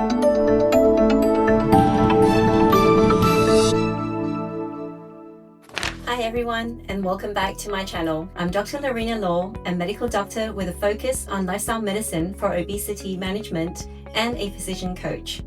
Hi everyone, and welcome back to my channel. I'm Dr. Laurena Law, a medical doctor with a focus on lifestyle medicine for obesity management and a physician coach.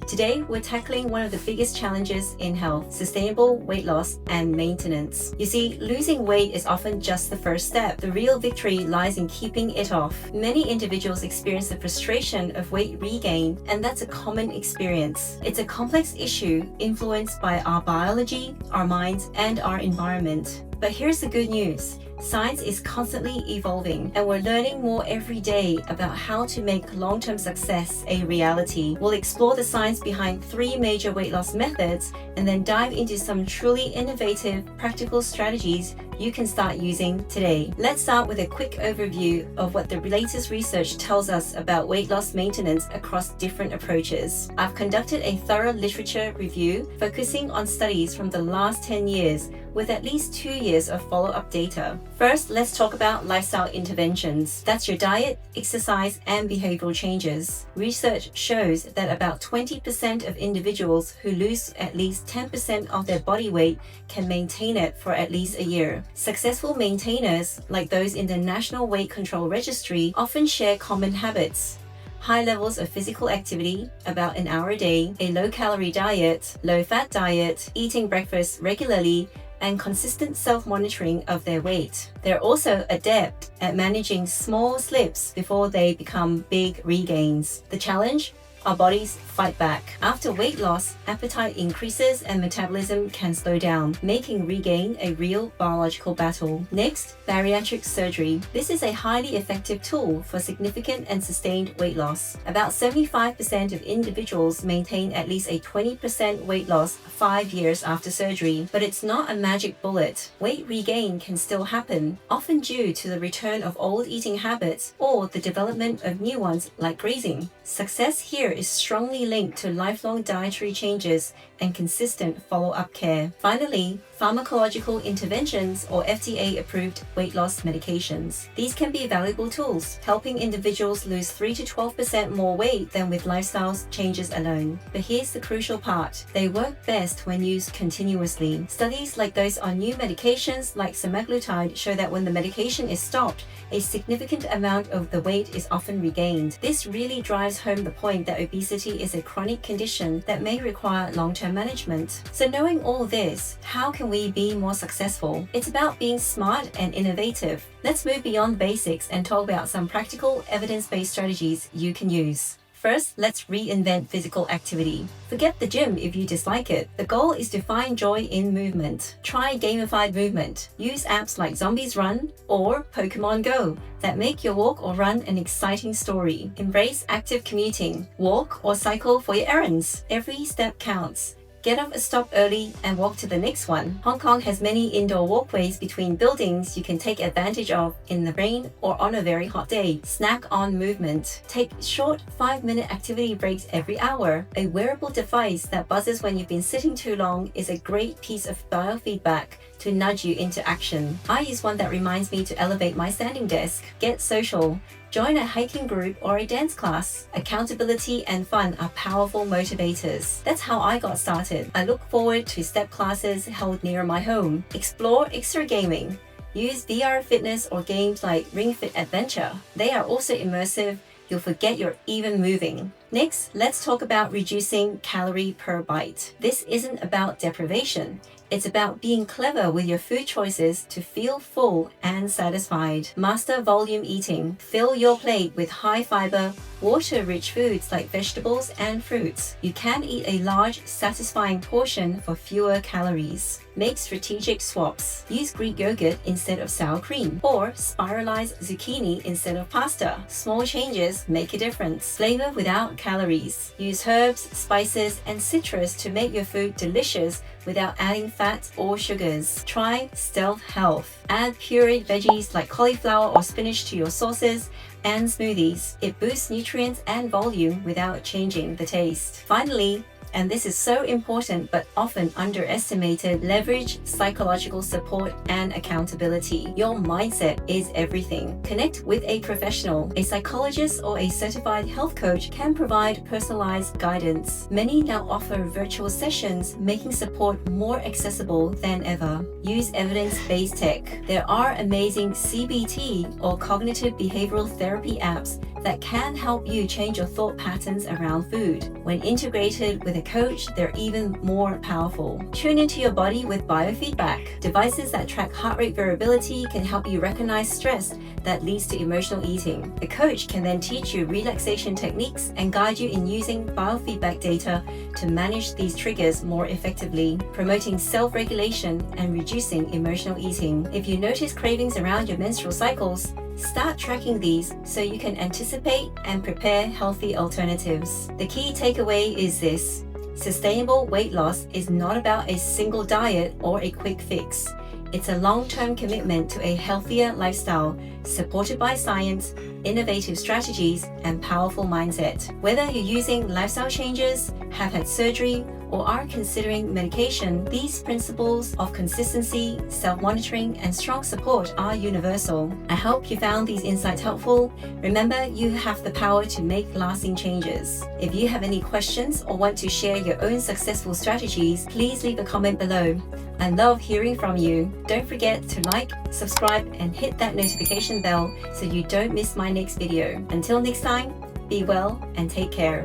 Today, we're tackling one of the biggest challenges in health: sustainable weight loss and maintenance. You see, losing weight is often just the first step. The real victory lies in keeping it off. Many individuals experience the frustration of weight regain, and that's a common experience. It's a complex issue influenced by our biology, our minds, and our environment. But here's the good news. Science is constantly evolving, and we're learning more every day about how to make long-term success a reality. We'll explore the science behind 3 major weight loss methods and then dive into some truly innovative, practical strategies you can start using today. Let's start with a quick overview of what the latest research tells us about weight loss maintenance across different approaches. I've conducted a thorough literature review focusing on studies from the last 10 years with at least 2 years of follow-up data. First, let's talk about lifestyle interventions. That's your diet, exercise, and behavioral changes. Research shows that about 20% of individuals who lose at least 10% of their body weight can maintain it for at least a year. Successful maintainers, like those in the National Weight Control Registry, often share common habits: high levels of physical activity, about an hour a day, a low-calorie diet, low-fat diet, eating breakfast regularly, and consistent self-monitoring of their weight. They're also adept at managing small slips before they become big regains. The challenge? Our bodies fight back. After weight loss, appetite increases and metabolism can slow down, making regain a real biological battle. Next, bariatric surgery. This is a highly effective tool for significant and sustained weight loss. About 75% of individuals maintain at least a 20% weight loss 5 years after surgery, but it's not a magic bullet. Weight regain can still happen, often due to the return of old eating habits or the development of new ones like grazing. Success here is strongly linked to lifelong dietary changes and consistent follow-up care. Finally, pharmacological interventions, or FDA-approved weight loss medications. These can be valuable tools, helping individuals lose 3 to 12% more weight than with lifestyle changes alone. But here's the crucial part. They work best when used continuously. Studies like those on new medications like semaglutide show that when the medication is stopped, a significant amount of the weight is often regained. This really drives home the point that obesity is a chronic condition that may require long-term management. So knowing all this, how can we be more successful? It's about being smart and innovative. Let's move beyond basics and talk about some practical, evidence-based strategies you can use. First, let's reinvent physical activity. Forget the gym if you dislike it. The goal is to find joy in movement. Try gamified movement. Use apps like Zombies Run or Pokemon Go that make your walk or run an exciting story. Embrace active commuting. Walk or cycle for your errands. Every step counts. Get off a stop early and walk to the next one. Hong Kong has many indoor walkways between buildings you can take advantage of in the rain or on a very hot day. Snack on movement. Take short 5-minute activity breaks every hour. A wearable device that buzzes when you've been sitting too long is a great piece of biofeedback to nudge you into action. I use one that reminds me to elevate my standing desk. Get social. Join a hiking group or a dance class. Accountability and fun are powerful motivators. That's how I got started. I look forward to step classes held near my home. Explore extra gaming. Use VR fitness or games like Ring Fit Adventure. They are also immersive. You'll forget you're even moving. Next, let's talk about reducing calorie per bite. This isn't about deprivation. It's about being clever with your food choices to feel full and satisfied. Master volume eating. Fill your plate with high fiber, water-rich foods like vegetables and fruits. You can eat a large, satisfying portion for fewer calories. Make strategic swaps. Use Greek yogurt instead of sour cream, or spiralize zucchini instead of pasta. Small changes make a difference. Flavor without calories. Use herbs, spices, and citrus to make your food delicious without adding fat or sugars. Try stealth health. Add pureed veggies like cauliflower or spinach to your sauces and smoothies. It boosts nutrients and volume without changing the taste. Finally, and this is so important but often underestimated, leverage psychological support and accountability. Your mindset is everything. Connect with a professional. A psychologist or a certified health coach can provide personalized guidance. Many now offer virtual sessions, making support more accessible than ever. Use evidence-based tech. There are amazing CBT or cognitive behavioral therapy apps that can help you change your thought patterns around food. When integrated with a coach, they're even more powerful. Tune into your body with biofeedback. Devices that track heart rate variability can help you recognize stress that leads to emotional eating. A coach can then teach you relaxation techniques and guide you in using biofeedback data to manage these triggers more effectively, promoting self-regulation and reducing emotional eating. If you notice cravings around your menstrual cycles, start tracking these so you can anticipate and prepare healthy alternatives. The key takeaway is this: sustainable weight loss is not about a single diet or a quick fix. It's a long-term commitment to a healthier lifestyle supported by science, innovative strategies, and powerful mindset. Whether you're using lifestyle changes, have had surgery, or are considering medication, these principles of consistency, self-monitoring, and strong support are universal. I hope you found these insights helpful. Remember, you have the power to make lasting changes. If you have any questions or want to share your own successful strategies, please leave a comment below. I love hearing from you. Don't forget to like, subscribe, and hit that notification bell so you don't miss my next video. Until next time, be well and take care.